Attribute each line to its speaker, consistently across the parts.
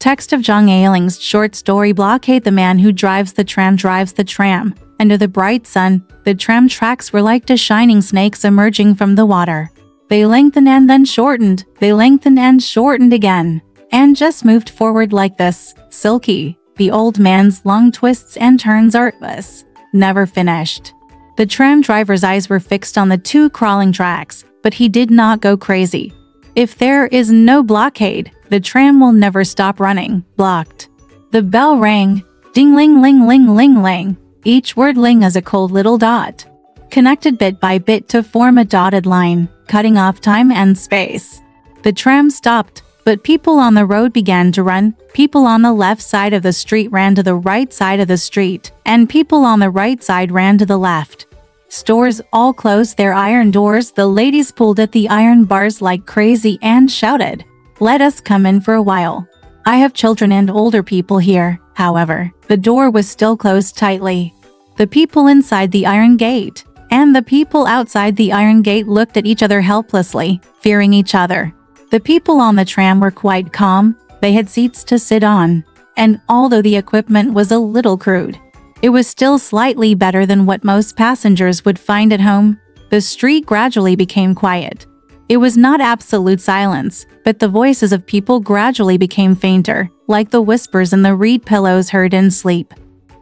Speaker 1: Text of Zhang Ailing's short story Blockade. The man who drives the tram. Under the bright sun, the tram tracks were like two shining snakes emerging from the water. They lengthened and then shortened, they lengthened and shortened again, and just moved forward like this, silky. The old man's long twists and turns artless, never finished. The tram driver's eyes were fixed on the two crawling tracks, but he did not go crazy. If there is no blockade, the tram will never stop running. Blocked. The bell rang. Ding-ling-ling-ling-ling-ling. Each word ling as a cold little dot, connected bit by bit to form a dotted line, cutting off time and space. The tram stopped, but people on the road began to run. People on the left side of the street ran to the right side of the street, and people on the right side ran to the left. Stores all closed their iron doors. The ladies pulled at the iron bars like crazy and shouted, "Let us come in for a while. I have children and older people here." However, the door was still closed tightly. The people inside the iron gate and the people outside the iron gate looked at each other helplessly, fearing each other. The people on the tram were quite calm. They had seats to sit on, and although the equipment was a little crude, it was still slightly better than what most passengers would find at home. The street gradually became quiet. It was not absolute silence, but the voices of people gradually became fainter, like the whispers in the reed pillows heard in sleep.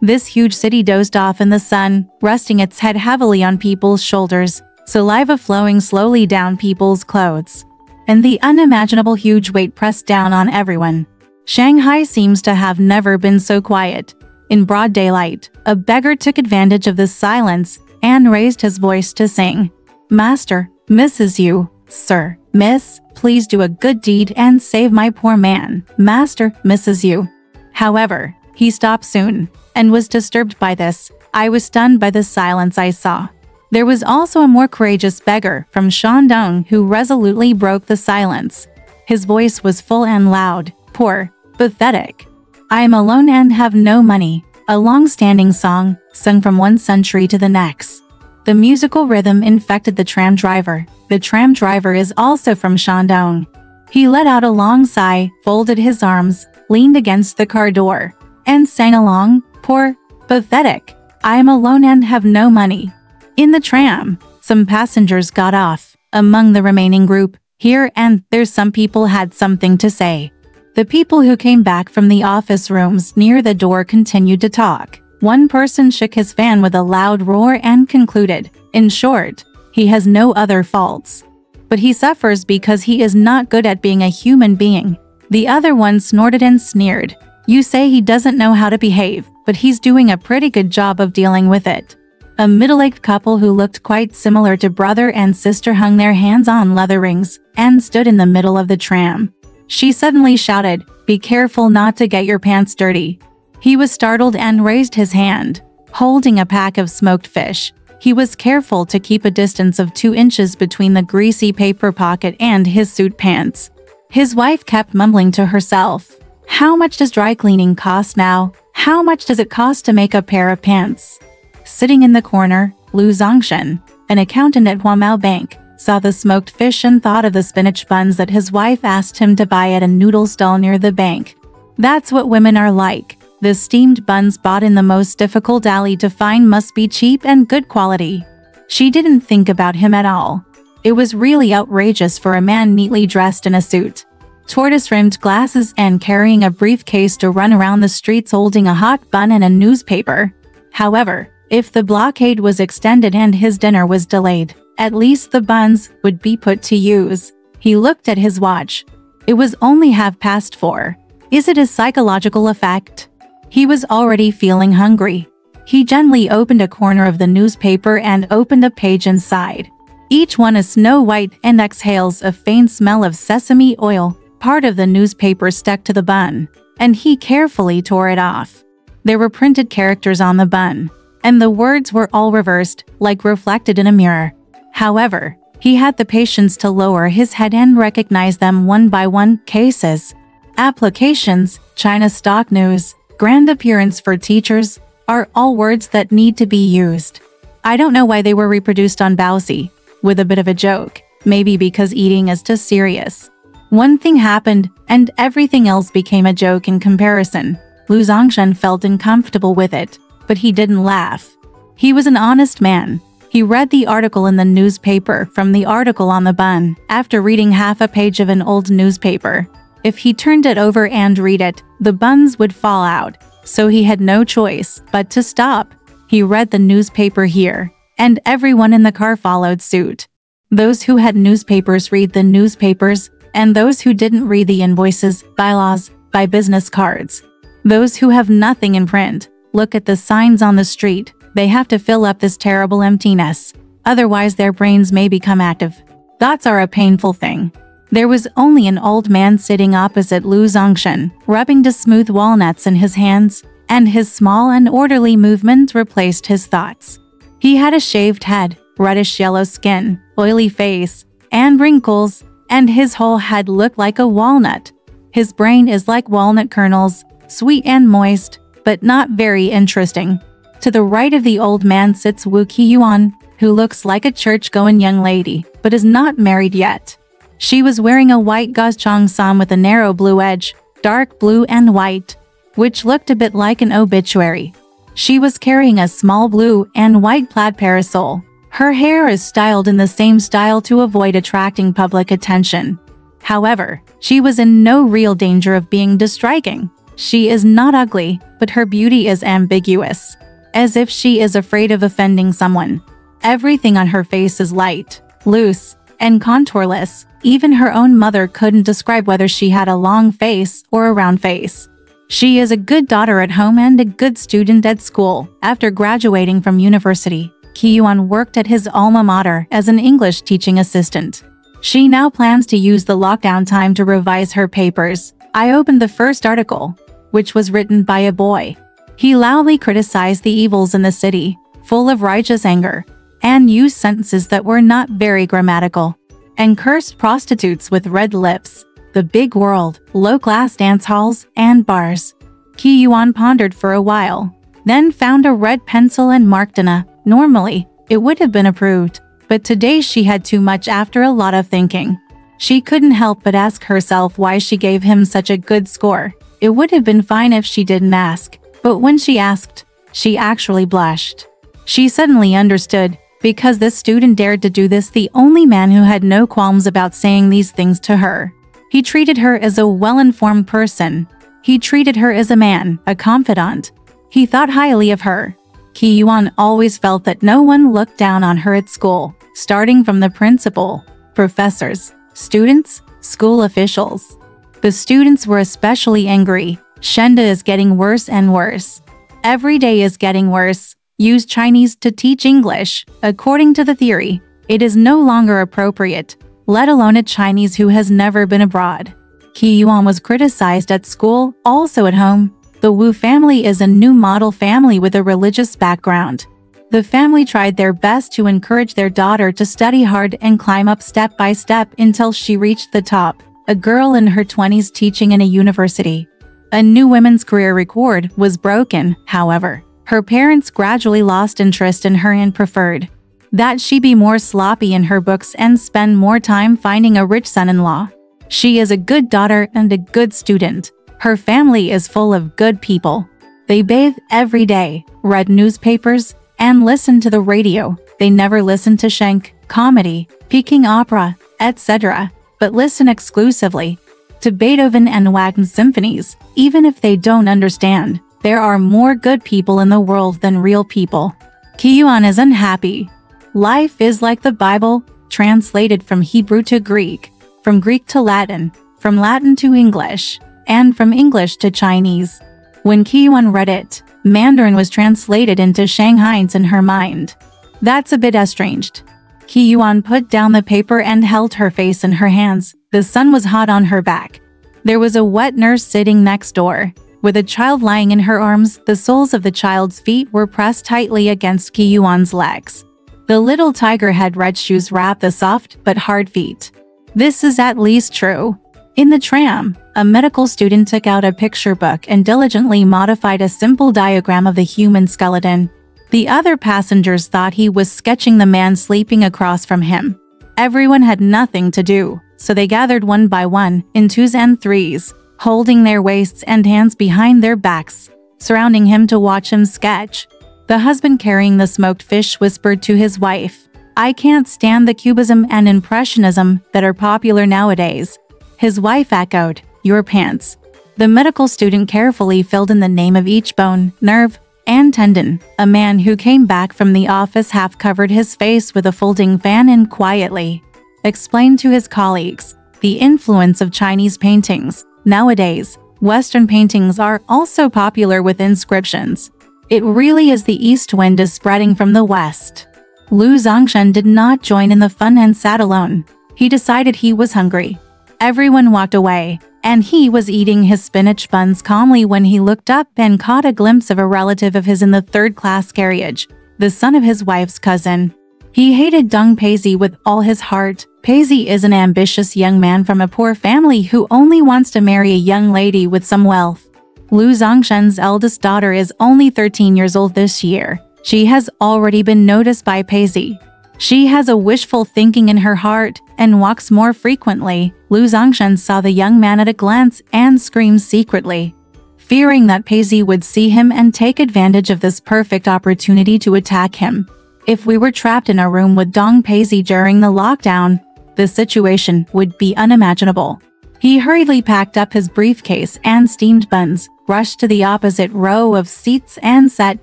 Speaker 1: This huge city dozed off in the sun, resting its head heavily on people's shoulders, saliva flowing slowly down people's clothes, and the unimaginable huge weight pressed down on everyone. Shanghai seems to have never been so quiet. In broad daylight, a beggar took advantage of this silence and raised his voice to sing, "Master, Mrs. You, sir, miss, please do a good deed and save my poor man. Master, Mrs. You." However, he stopped soon and was disturbed by this. I was stunned by the silence I saw. There was also a more courageous beggar from Shandong who resolutely broke the silence. His voice was full and loud, poor, pathetic. "I am alone and have no money," a long-standing song, sung from one century to the next. The musical rhythm infected the tram driver. The tram driver is also from Shandong. He let out a long sigh, folded his arms, leaned against the car door, and sang along, "Poor, pathetic, I am alone and have no money." In the tram, some passengers got off. Among the remaining group, here and there some people had something to say. The people who came back from the office rooms near the door continued to talk. One person shook his fan with a loud roar and concluded, "In short, he has no other faults. But he suffers because he is not good at being a human being." The other one snorted and sneered, "You say he doesn't know how to behave, but he's doing a pretty good job of dealing with it." A middle-aged couple who looked quite similar to brother and sister hung their hands on leather rings and stood in the middle of the tram. She suddenly shouted, "Be careful not to get your pants dirty." He was startled and raised his hand, holding a pack of smoked fish. He was careful to keep a distance of 2 inches between the greasy paper pocket and his suit pants. His wife kept mumbling to herself, "How much does dry cleaning cost now? How much does it cost to make a pair of pants?" Sitting in the corner, Lu Zongshen, an accountant at Huamao Bank, saw the smoked fish and thought of the spinach buns that his wife asked him to buy at a noodle stall near the bank. That's what women are like. The steamed buns bought in the most difficult alley to find must be cheap and good quality. She didn't think about him at all. It was really outrageous for a man neatly dressed in a suit, tortoise-rimmed glasses and carrying a briefcase to run around the streets holding a hot bun and a newspaper. However, if the blockade was extended and his dinner was delayed, at least the buns would be put to use. He looked at his watch. It was only 4:30. Is it a psychological effect? He was already feeling hungry. He gently opened a corner of the newspaper and opened a page inside. Each one is snow white and exhales a faint smell of sesame oil. Part of the newspaper stuck to the bun, and he carefully tore it off. There were printed characters on the bun, and the words were all reversed, like reflected in a mirror. However, he had the patience to lower his head and recognize them one by one. Cases, applications, China stock news, grand appearance for teachers, are all words that need to be used. I don't know why they were reproduced on Baozi, with a bit of a joke, maybe because eating is too serious. One thing happened, and everything else became a joke in comparison. Lu Zongshan felt uncomfortable with it, but he didn't laugh. He was an honest man. He read the article in the newspaper from the article on the bun. After reading half a page of an old newspaper, if he turned it over and read it, the buns would fall out, so he had no choice but to stop. He read the newspaper here, and everyone in the car followed suit. Those who had newspapers read the newspapers, and those who didn't read the invoices, bylaws, buy business cards. Those who have nothing in print, look at the signs on the street. They have to fill up this terrible emptiness. Otherwise their brains may become active. Thoughts are a painful thing. There was only an old man sitting opposite Lu Zongshan, rubbing the smooth walnuts in his hands, and his small and orderly movements replaced his thoughts. He had a shaved head, reddish-yellow skin, oily face, and wrinkles, and his whole head looked like a walnut. His brain is like walnut kernels, sweet and moist, but not very interesting. To the right of the old man sits Wu Qiyuan, who looks like a church-going young lady, but is not married yet. She was wearing a white gauze cheongsam with a narrow blue edge, dark blue and white, which looked a bit like an obituary. She was carrying a small blue and white plaid parasol. Her hair is styled in the same style to avoid attracting public attention. However, she was in no real danger of being striking. She is not ugly, but her beauty is ambiguous, as if she is afraid of offending someone. Everything on her face is light, loose, and contourless. Even her own mother couldn't describe whether she had a long face or a round face. She is a good daughter at home and a good student at school. After graduating from university, Qiyuan worked at his alma mater as an English teaching assistant. She now plans to use the lockdown time to revise her papers. I opened the first article, which was written by a boy. He loudly criticized the evils in the city, full of righteous anger, and used sentences that were not very grammatical, and cursed prostitutes with red lips, the big world, low-class dance halls, and bars. Qiyuan pondered for a while, then found a red pencil and marked in a. Normally, it would have been approved, but today she had too much after a lot of thinking. She couldn't help but ask herself why she gave him such a good score. It would have been fine if she didn't ask, but when she asked, she actually blushed. She suddenly understood, because this student dared to do this, the only man who had no qualms about saying these things to her. He treated her as a well-informed person. He treated her as a man, a confidant. He thought highly of her. Qiyuan always felt that no one looked down on her at school, starting from the principal, professors, students, school officials. The students were especially angry. Shenda is getting worse and worse. Every day is getting worse. Use Chinese to teach English. According to the theory, it is no longer appropriate, let alone a Chinese who has never been abroad. Qiyuan was criticized at school, also at home. The Wu family is a new model family with a religious background. The family tried their best to encourage their daughter to study hard and climb up step by step until she reached the top, a girl in her 20s teaching in a university. A new women's career record was broken, however. Her parents gradually lost interest in her and preferred that she be more sloppy in her books and spend more time finding a rich son-in-law. She is a good daughter and a good student. Her family is full of good people. They bathe every day, read newspapers, and listen to the radio. They never listen to Schenk, comedy, Peking opera, etc., but listen exclusively to Beethoven and Wagner symphonies. Even if they don't understand, there are more good people in the world than real people. Qiyuan is unhappy. Life is like the Bible, translated from Hebrew to Greek, from Greek to Latin, from Latin to English, and from English to Chinese. When Qiyuan read it, Mandarin was translated into Shanghai's in her mind. That's a bit estranged. Qiyuan put down the paper and held her face in her hands. The sun was hot on her back. There was a wet nurse sitting next door, with a child lying in her arms. The soles of the child's feet were pressed tightly against Qiyuan's legs. The little tiger had red shoes wrapped the soft but hard feet. This is at least true. In the tram, a medical student took out a picture book and diligently modified a simple diagram of the human skeleton. The other passengers thought he was sketching the man sleeping across from him. Everyone had nothing to do so they gathered one by one, in twos and threes, holding their waists and hands behind their backs, surrounding him to watch him sketch. The husband carrying the smoked fish whispered to his wife, "I can't stand the cubism and impressionism that are popular nowadays." His wife echoed, "Your pants." The medical student carefully filled in the name of each bone, nerve, and tendon. A man who came back from the office half covered his face with a folding fan and quietly explained to his colleagues the influence of Chinese paintings. Nowadays, Western paintings are also popular with inscriptions. It really is the east wind is spreading from the west. Lu Zongshen did not join in the fun and sat alone. He decided he was hungry. Everyone walked away, and he was eating his spinach buns calmly when he looked up and caught a glimpse of a relative of his in the third-class carriage, the son of his wife's cousin. He hated Dong Paizi with all his heart. Paizi is an ambitious young man from a poor family who only wants to marry a young lady with some wealth. Lu Zongshen's eldest daughter is only 13 years old this year. She has already been noticed by Paizi. She has a wishful thinking in her heart and walks more frequently. Lu Zongshen saw the young man at a glance and screamed secretly, fearing that Paizi would see him and take advantage of this perfect opportunity to attack him. If we were trapped in a room with Dong Paizi during the lockdown, the situation would be unimaginable. He hurriedly packed up his briefcase and steamed buns, rushed to the opposite row of seats and sat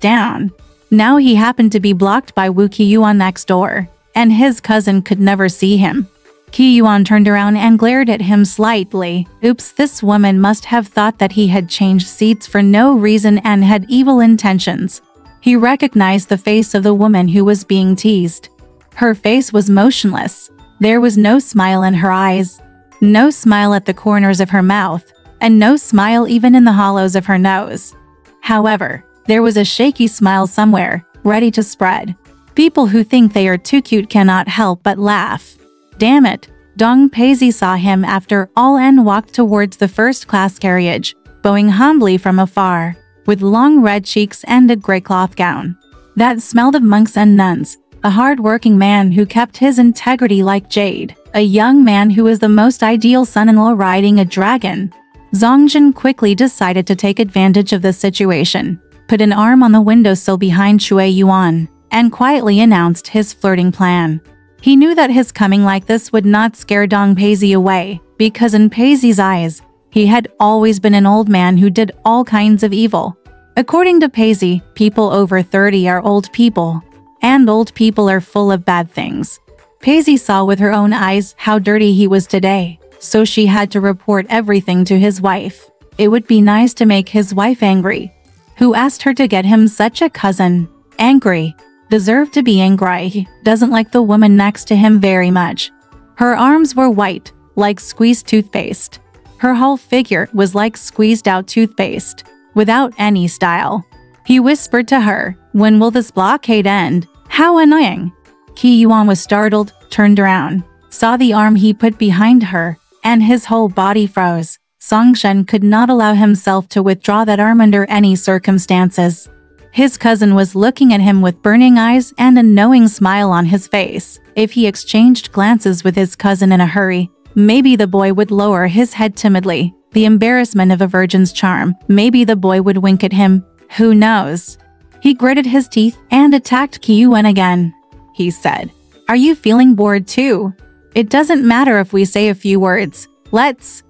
Speaker 1: down. Now he happened to be blocked by Wu Qiyuan next door, and his cousin could never see him. Qiyuan turned around and glared at him slightly. Oops, this woman must have thought that he had changed seats for no reason and had evil intentions. He recognized the face of the woman who was being teased. Her face was motionless. There was no smile in her eyes, no smile at the corners of her mouth, and no smile even in the hollows of her nose. However, there was a shaky smile somewhere, ready to spread. People who think they are too cute cannot help but laugh. Damn it, Dong Paizi saw him after all and walked towards the first-class carriage, bowing humbly from afar, with long red cheeks and a grey cloth gown that smelled of monks and nuns. A hard-working man who kept his integrity like jade. A young man who was the most ideal son-in-law riding a dragon. Zongshen quickly decided to take advantage of the situation, put an arm on the windowsill behind Shui Yuan, and quietly announced his flirting plan. He knew that his coming like this would not scare Dong Paizi away, because in Paizi's eyes, he had always been an old man who did all kinds of evil. According to Paizi, people over 30 are old people, and old people are full of bad things. Paizi saw with her own eyes how dirty he was today, so she had to report everything to his wife. It would be nice to make his wife angry, who asked her to get him such a cousin. Angry. Deserved to be angry. Doesn't like the woman next to him very much. Her arms were white, like squeezed toothpaste. Her whole figure was like squeezed out toothpaste, without any style. He whispered to her, "When will this blockade end? How annoying." Qiyuan was startled, turned around, saw the arm he put behind her, and his whole body froze. Zongshen could not allow himself to withdraw that arm under any circumstances. His cousin was looking at him with burning eyes and a knowing smile on his face. If he exchanged glances with his cousin in a hurry, maybe the boy would lower his head timidly. The embarrassment of a virgin's charm. Maybe the boy would wink at him. Who knows? He gritted his teeth and attacked Qiyuan again. He said, "Are you feeling bored too? It doesn't matter if we say a few words. Let's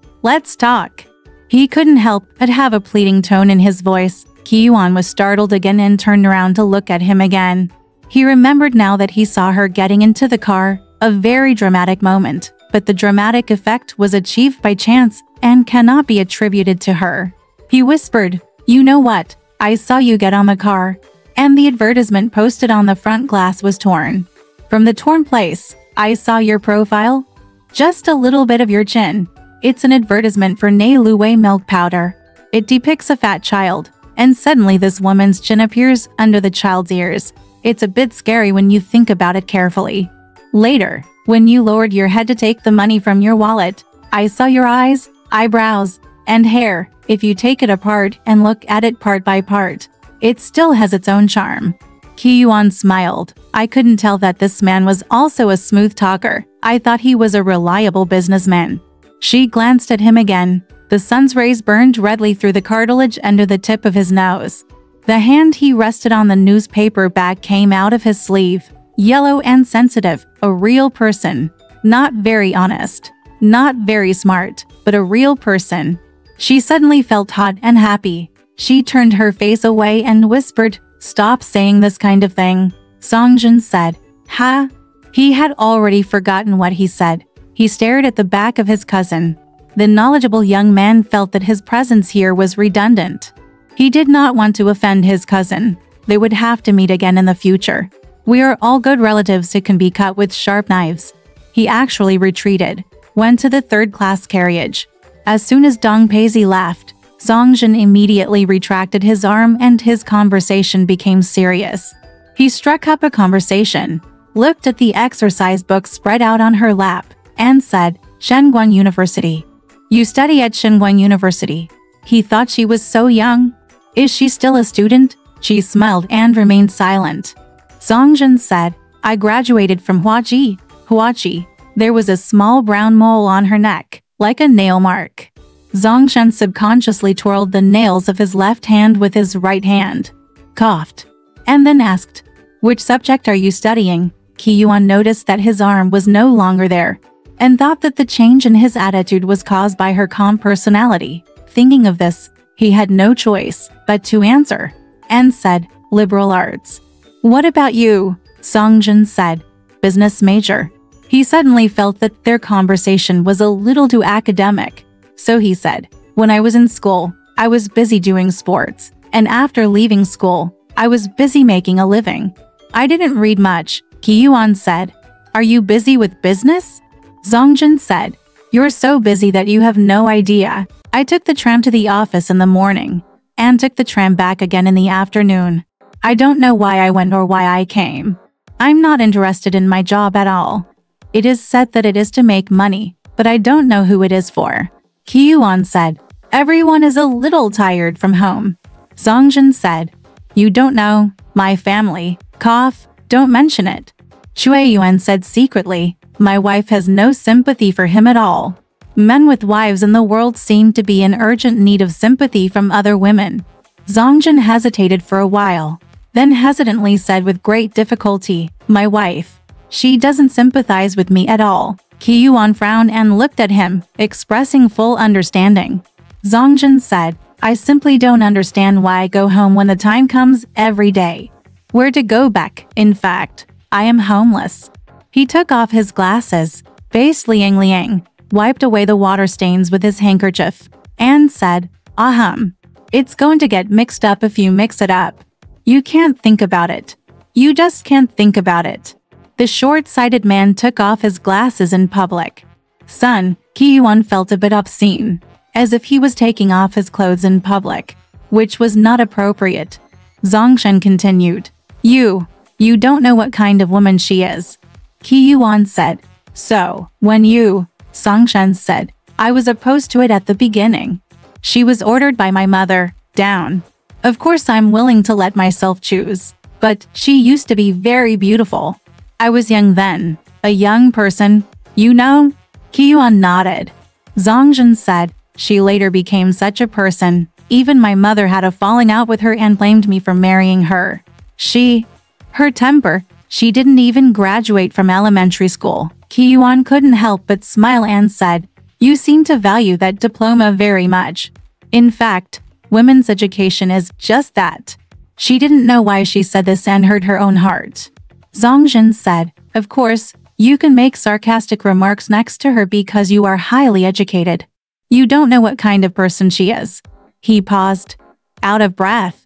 Speaker 1: talk." He couldn't help but have a pleading tone in his voice. Qiyuan was startled again and turned around to look at him again. He remembered now that he saw her getting into the car, a very dramatic moment, but the dramatic effect was achieved by chance and cannot be attributed to her. He whispered, "You know what? I saw you get on the car, and the advertisement posted on the front glass was torn. From the torn place, I saw your profile. Just a little bit of your chin. It's an advertisement for Nei Luwei milk powder. It depicts a fat child, and suddenly this woman's chin appears under the child's ears. It's a bit scary when you think about it carefully. Later, when you lowered your head to take the money from your wallet, I saw your eyes, eyebrows, and hair. If you take it apart and look at it part by part, it still has its own charm. Ki-yuan smiled. I couldn't tell that this man was also a smooth talker. I thought he was a reliable businessman. She glanced at him again. The sun's rays burned redly through the cartilage under the tip of his nose. The hand he rested on the newspaper bag came out of his sleeve. Yellow and sensitive, a real person. Not very honest. Not very smart, but a real person. She suddenly felt hot and happy. She turned her face away and whispered, "Stop saying this kind of thing," Songjin said. "Ha?" He had already forgotten what he said. He stared at the back of his cousin. The knowledgeable young man felt that his presence here was redundant. He did not want to offend his cousin. They would have to meet again in the future. We are all good relatives who can be cut with sharp knives. He actually retreated, went to the third-class carriage. As soon as Dong Peizi left, Songjin immediately retracted his arm and his conversation became serious. He struck up a conversation, looked at the exercise book spread out on her lap, and said, "Shenguang University. You study at Shenguang University." He thought she was so young. "Is she still a student?" She smiled and remained silent. Songjin said, "I graduated from Huaji." Huaji. There was a small brown mole on her neck, like a nail mark. Zongshen subconsciously twirled the nails of his left hand with his right hand, coughed, and then asked, "Which subject are you studying?" Ki-yuan noticed that his arm was no longer there, and thought that the change in his attitude was caused by her calm personality. Thinking of this, he had no choice but to answer, and said, "Liberal arts." "What about you?" Songjin said, "Business major." He suddenly felt that their conversation was a little too academic. So he said, "When I was in school, I was busy doing sports, and after leaving school, I was busy making a living. I didn't read much." Ki-yuan said, "Are you busy with business?" Songjin said, "You're so busy that you have no idea. I took the tram to the office in the morning, and took the tram back again in the afternoon. I don't know why I went or why I came. I'm not interested in my job at all. It is said that it is to make money, but I don't know who it is for." Ki-yuan said, "Everyone is a little tired from home." Songjin said, "You don't know, my family, cough, don't mention it." Shuai-yuan said secretly, "My wife has no sympathy for him at all. Men with wives in the world seem to be in urgent need of sympathy from other women." Songjin hesitated for a while, then hesitantly said with great difficulty, "My wife. She doesn't sympathize with me at all." Ki-yuan frowned and looked at him, expressing full understanding. Songjin said, "I simply don't understand why I go home when the time comes every day. Where to go back, in fact. I am homeless." He took off his glasses, faced Liang Liang, wiped away the water stains with his handkerchief, and said, "It's going to get mixed up if you mix it up. You can't think about it. You just can't think about it." The short-sighted man took off his glasses in public. "Son," Ki-yuan felt a bit obscene, as if he was taking off his clothes in public, which was not appropriate. Zongshen continued, You don't know what kind of woman she is." Ki-yuan said, "So, when you," Songshen said, "I was opposed to it at the beginning. She was ordered by my mother, down. Of course I'm willing to let myself choose, but she used to be very beautiful. I was young then, a young person, you know?" Ki-yuan nodded. Zongshen said, "She later became such a person, even my mother had a falling out with her and blamed me for marrying her. Her temper, she didn't even graduate from elementary school." Ki-yuan couldn't help but smile and said, "You seem to value that diploma very much. In fact, women's education is just that." She didn't know why she said this and hurt her own heart. Zongshen said, "Of course, you can make sarcastic remarks next to her because you are highly educated. You don't know what kind of person she is." He paused, out of breath.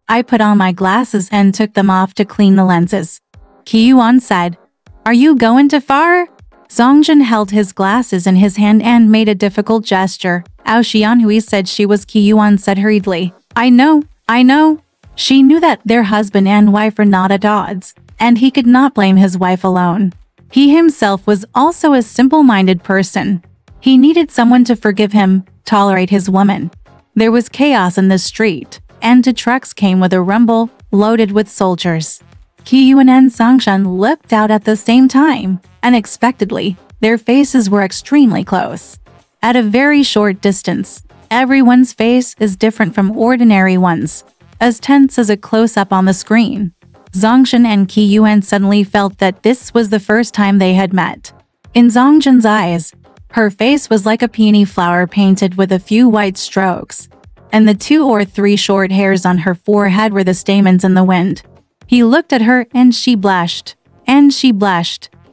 Speaker 1: I put on my glasses and took them off to clean the lenses. Ki-yuan said, "Are you going too far?" Zongshen held his glasses in his hand and made a difficult gesture. Ao Xianhui said she was. Ki-yuan said hurriedly, I know. She knew that their husband and wife were not at odds, and he could not blame his wife alone. He himself was also a simple-minded person. He needed someone to forgive him, tolerate his woman. There was chaos in the street, and two trucks came with a rumble, loaded with soldiers. Ki-yuan and Songshan looked out at the same time. Unexpectedly, their faces were extremely close. At a very short distance, everyone's face is different from ordinary ones, as tense as a close-up on the screen. Zongshan and Ki-yuan suddenly felt that this was the first time they had met. In Zongshan's eyes, her face was like a peony flower painted with a few white strokes, and the 2 or 3 short hairs on her forehead were the stamens in the wind. He looked at her and she blushed,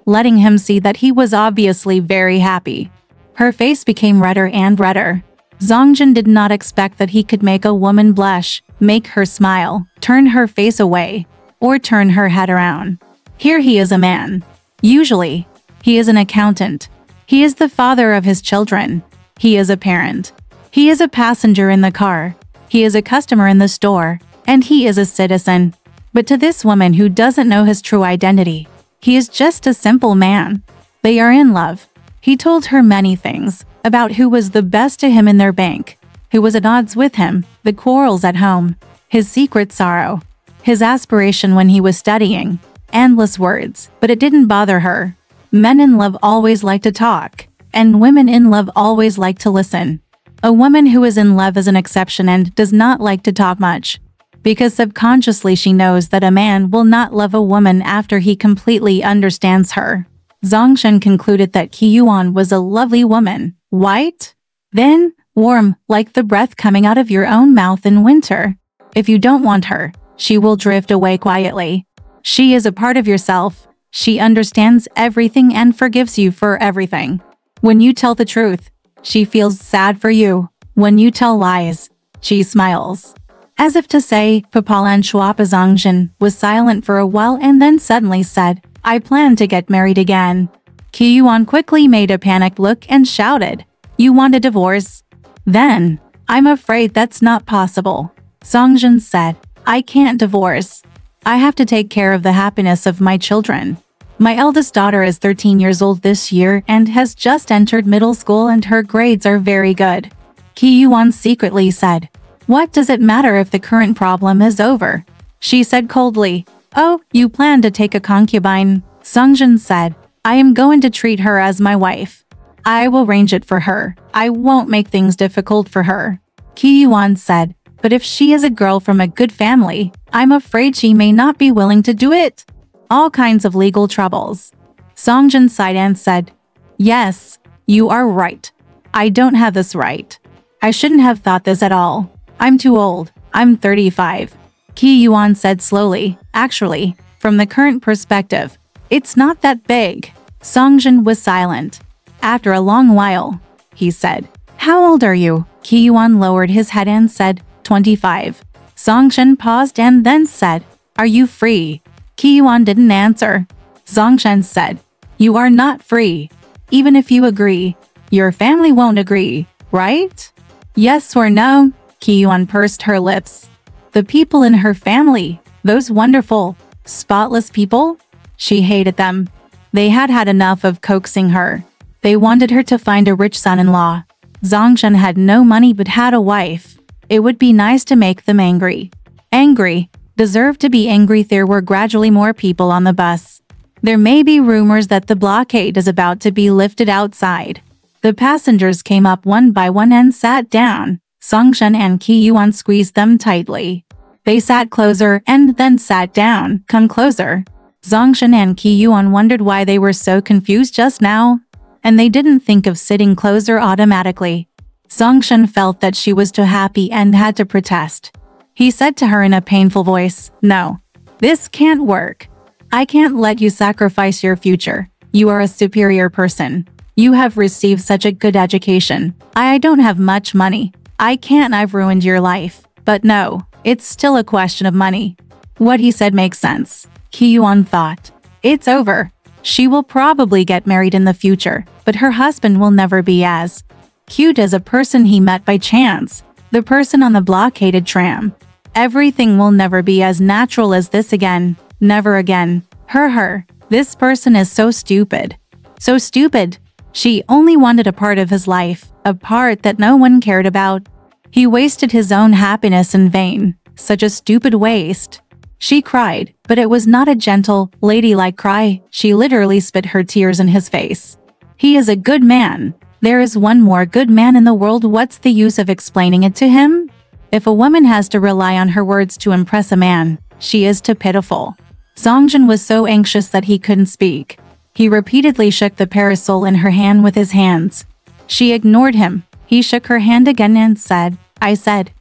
Speaker 1: letting him see that he was obviously very happy. Her face became redder and redder. Zongshan did not expect that he could make a woman blush, make her smile, turn her face away, or turn her head around. Here he is a man. Usually, he is an accountant. He is the father of his children. He is a parent. He is a passenger in the car. He is a customer in the store. And he is a citizen. But to this woman who doesn't know his true identity, he is just a simple man. They are in love. He told her many things about who was the best to him in their bank, who was at odds with him, the quarrels at home, his secret sorrow, his aspiration when he was studying. Endless words, but it didn't bother her. Men in love always like to talk, and women in love always like to listen. A woman who is in love is an exception and does not like to talk much, because subconsciously she knows that a man will not love a woman after he completely understands her. Zongshan concluded that Ki-yuan was a lovely woman, white, thin, warm, like the breath coming out of your own mouth in winter. If you don't want her, she will drift away quietly. She is a part of yourself. She understands everything and forgives you for everything. When you tell the truth, she feels sad for you. When you tell lies, she smiles. As if to say, Papalan Shuapa. Zongshan was silent for a while and then suddenly said, I plan to get married again. Ki-yuan quickly made a panicked look and shouted, You want a divorce? Then, I'm afraid that's not possible. Zongshan said, I can't divorce. I have to take care of the happiness of my children. My eldest daughter is 13 years old this year and has just entered middle school and her grades are very good. Ki-yuan secretly said, What does it matter if the current problem is over? She said coldly, Oh, you plan to take a concubine? Zongshan said, I am going to treat her as my wife. I will arrange it for her. I won't make things difficult for her. Ki-yuan said, But if she is a girl from a good family, I'm afraid she may not be willing to do it. All kinds of legal troubles. Zongshan sighed and said, Yes, you are right. I don't have this right. I shouldn't have thought this at all. I'm too old. I'm 35. Ki-yuan said slowly, Actually, from the current perspective, it's not that big. Zongshan was silent. After a long while, he said, How old are you? Ki-yuan lowered his head and said, 25. Zongshan paused and then said, Are you free? Ki-yuan didn't answer. Zongshan said, You are not free. Even if you agree, your family won't agree, right? Yes or no? Ki-yuan pursed her lips. The people in her family, those wonderful, spotless people? She hated them. They had had enough of coaxing her. They wanted her to find a rich son-in-law. Zongshan had no money but had a wife. It would be nice to make them angry. Angry, deserved to be angry. There were gradually more people on the bus. There may be rumors that the blockade is about to be lifted outside. The passengers came up one by one and sat down. Zongshan and Ki-yuan squeezed them tightly. They sat closer and then sat down. Come closer. Zongshan and Ki-yuan wondered why they were so confused just now, and they didn't think of sitting closer automatically. Zongshan felt that she was too happy and had to protest. He said to her in a painful voice, No, this can't work. I can't let you sacrifice your future. You are a superior person. You have received such a good education. I don't have much money. I've ruined your life. But no, it's still a question of money. What he said makes sense. Ki-yuan thought. It's over. She will probably get married in the future, but her husband will never be as cute as a person he met by chance. The person on the blockaded tram. Everything will never be as natural as this again. Never again. Her. This person is so stupid. So stupid. She only wanted a part of his life, a part that no one cared about. He wasted his own happiness in vain. Such a stupid waste. She cried, but it was not a gentle, ladylike cry. She literally spit her tears in his face. He is a good man. There is one more good man in the world. What's the use of explaining it to him? If a woman has to rely on her words to impress a man, she is too pitiful. Songjin was so anxious that he couldn't speak. He repeatedly shook the parasol in her hand with his hands. She ignored him. He shook her hand again and said, I said,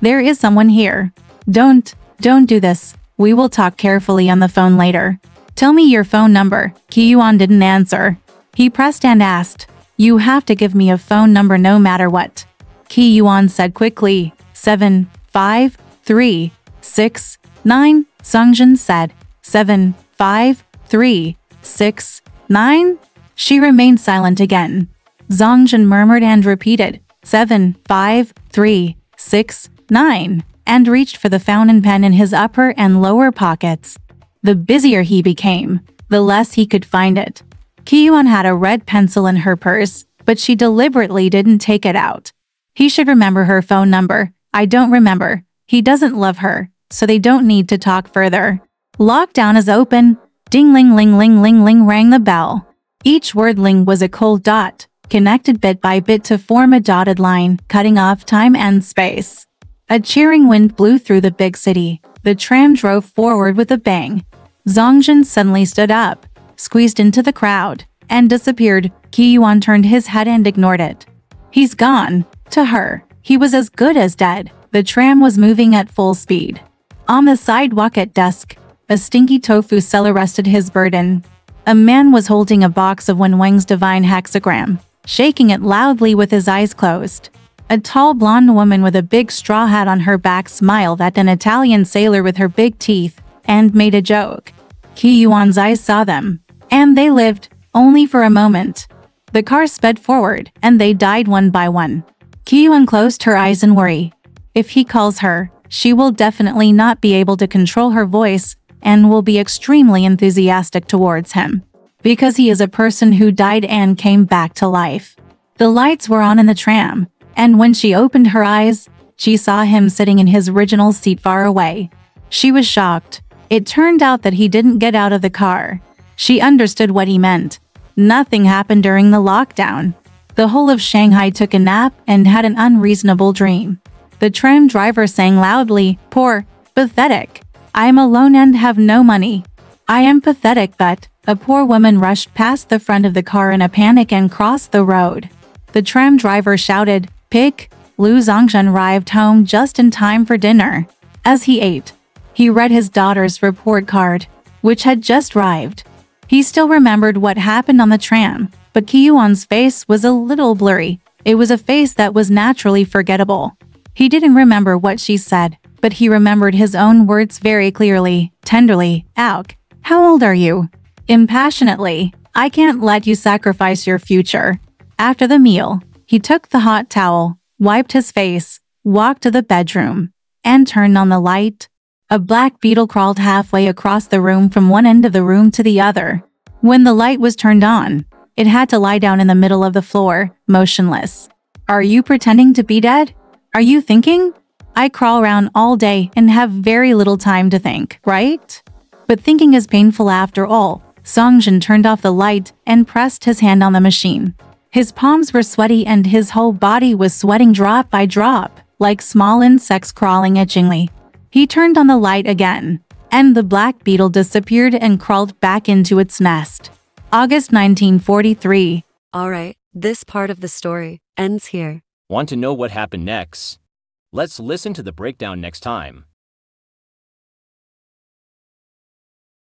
Speaker 1: there is someone here. Don't do this. We will talk carefully on the phone later. Tell me your phone number. Ki-yuan didn't answer. He pressed and asked, You have to give me a phone number no matter what. Ki-yuan said quickly, 75369. Songjin said, 75369. She remained silent again. Songjin murmured and repeated, 75369, and reached for the fountain pen in his upper and lower pockets. The busier he became, the less he could find it. Ki-yuan had a red pencil in her purse, but she deliberately didn't take it out. He should remember her phone number. I don't remember. He doesn't love her, so they don't need to talk further. Lockdown is open. Ding ling ling ling ling ling rang the bell. Each word ling was a cold dot, connected bit by bit to form a dotted line, cutting off time and space. A cheering wind blew through the big city. The tram drove forward with a bang. Songjin suddenly stood up, squeezed into the crowd, and disappeared. Ki-yuan turned his head and ignored it. He's gone. To her, he was as good as dead. The tram was moving at full speed. On the sidewalk at dusk, a stinky tofu seller rested his burden. A man was holding a box of Wen Wang's divine hexagram, shaking it loudly with his eyes closed. A tall blonde woman with a big straw hat on her back smiled at an Italian sailor with her big teeth and made a joke. Ki-yuan's eyes saw them, and they lived, only for a moment. The car sped forward, and they died one by one. Ki-yuan closed her eyes in worry. If he calls her, she will definitely not be able to control her voice and will be extremely enthusiastic towards him, because he is a person who died and came back to life. The lights were on in the tram, and when she opened her eyes, she saw him sitting in his original seat far away. She was shocked. It turned out that he didn't get out of the car. She understood what he meant. Nothing happened during the lockdown. The whole of Shanghai took a nap and had an unreasonable dream. The tram driver sang loudly, Poor, pathetic. I am alone and have no money. I am pathetic, but a poor woman rushed past the front of the car in a panic and crossed the road. The tram driver shouted, Pig. Lu Zongzhen arrived home just in time for dinner. As he ate, he read his daughter's report card, which had just arrived. He still remembered what happened on the tram, but Ki-yuan's face was a little blurry. It was a face that was naturally forgettable. He didn't remember what she said, but he remembered his own words very clearly, tenderly. Auk, how old are you? Impassionately, I can't let you sacrifice your future. After the meal, he took the hot towel, wiped his face, walked to the bedroom, and turned on the light. A black beetle crawled halfway across the room from one end of the room to the other. When the light was turned on, it had to lie down in the middle of the floor, motionless. Are you pretending to be dead? Are you thinking? I crawl around all day and have very little time to think, right? But thinking is painful after all. Songjin turned off the light and pressed his hand on the machine. His palms were sweaty and his whole body was sweating drop by drop, like small insects crawling itchingly. He turned on the light again, and the black beetle disappeared and crawled back into its nest. August 1943.
Speaker 2: Alright, this part of the story ends here.
Speaker 3: Want to know what happened next? Let's listen to the breakdown next time.